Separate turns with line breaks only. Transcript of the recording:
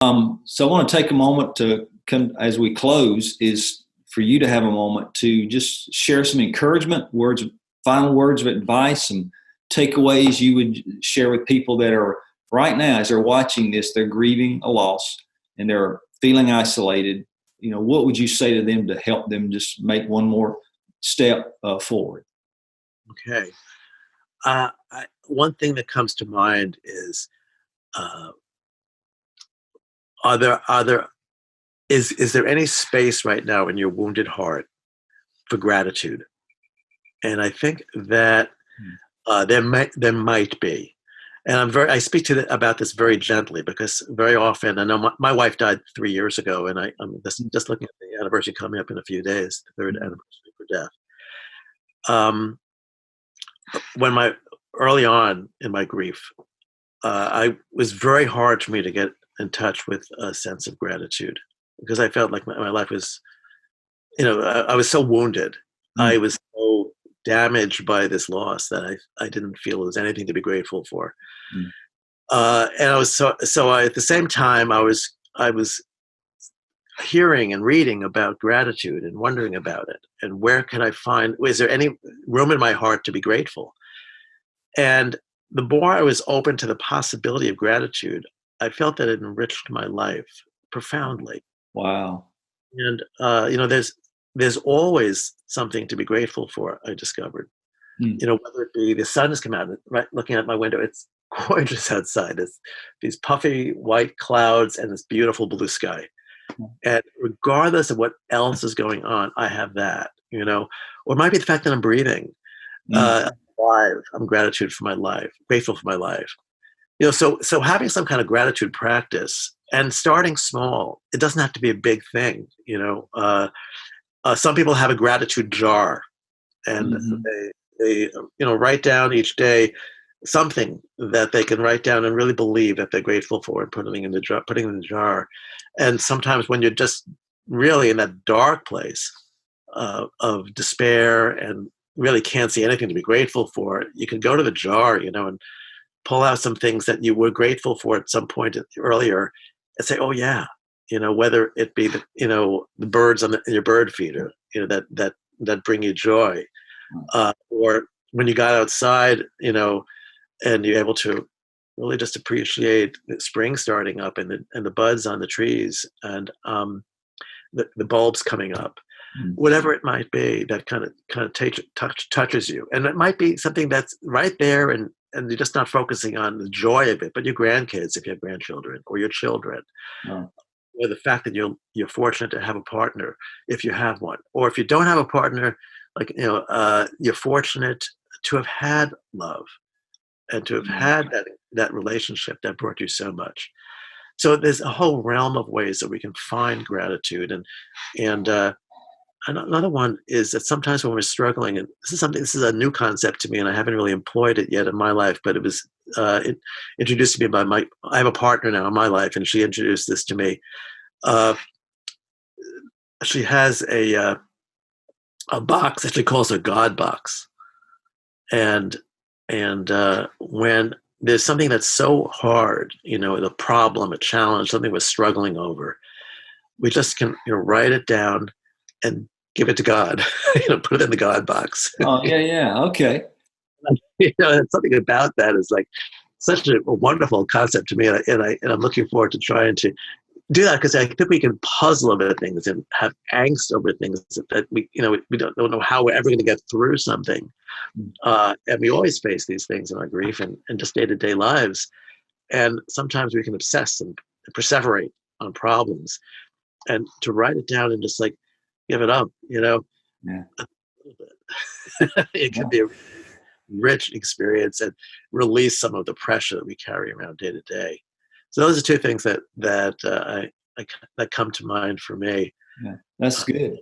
So I want to take a moment to come as we close is for you to have a moment to just share some encouragement words, final words of advice, some takeaways you would share with people that are right now, as they're watching this, they're grieving a loss and they're feeling isolated. What would you say to them to help them just make one more step forward?
Okay. One thing that comes to mind is, uh, is there any space right now in your wounded heart for gratitude? And I think that there might be. And I speak about this very gently because very often, I know my wife died 3 years ago, and I'm just looking at the anniversary coming up in a few days, the third anniversary for death. When early on in my grief, I was very hard for me to get in touch with a sense of gratitude because I felt like my life was, I was so wounded.
Mm.
I was so damaged by this loss that I didn't feel there was anything to be grateful for.
Mm.
And I was at the same time, I was hearing and reading about gratitude and wondering about it. And where can I find, is there any room in my heart to be grateful? And the more I was open to the possibility of gratitude, I felt that it enriched my life profoundly.
Wow.
And there's always something to be grateful for. I discovered,
Mm.
whether it be the sun has come out, right, looking at my window, it's gorgeous outside. It's these puffy white clouds and this beautiful blue sky. And regardless of what else is going on, I have that. Or it might be the fact that I'm breathing.
Mm.
Alive. I'm gratitude for my life, grateful for my life. So having some kind of gratitude practice and starting small, it doesn't have to be a big thing. Some people have a gratitude jar, and
Mhm.
they write down each day something that they can write down and really believe that they're grateful for, and putting it in the jar. And sometimes when you're just really in that dark place of despair and really can't see anything to be grateful for, you can go to the jar, and pull out some things that you were grateful for at some point earlier, and say, "Oh yeah," whether it be the birds on your bird feeder, that bring you joy, or when you got outside, and you're able to really just appreciate the spring starting up and the buds on the trees and the bulbs coming up.
Mm.
Whatever it might be, that kind of touches you, and it might be something that's right there, and you're just not focusing on the joy of it, but your grandkids, if you have grandchildren, or your children,
Wow.
or the fact that you're fortunate to have a partner, if you have one, or if you don't have a partner, like you're fortunate to have had love and to have
Mm.
had that relationship that brought you so much. So there's a whole realm of ways that we can find gratitude, and another one is that sometimes when we're struggling, and this is a new concept to me, and I haven't really employed it yet in my life, but it was introduced to me by I have a partner now in my life, and she introduced this to me. Uh, she has a box that she calls a God box, and when there's something that's so hard, a problem, a challenge, something we're struggling over, we just can write it down and give it to God, put it in the God box.
Oh, yeah, yeah. Okay.
Something about that is like such a wonderful concept to me, and I'm looking forward to trying to do that because I think we can puzzle over things and have angst over things that we don't know how we're ever going to get through something,
Mm.
and we always face these things in our grief and just day-to-day lives, and sometimes we can obsess and perseverate on problems, and to write it down and just like give it up,
Yeah.
a little bit. It can
Yeah.
be a rich experience and release some of the pressure that we carry around day to day. So those are two things that that come to mind for me.
Yeah. That's
Uh,
good.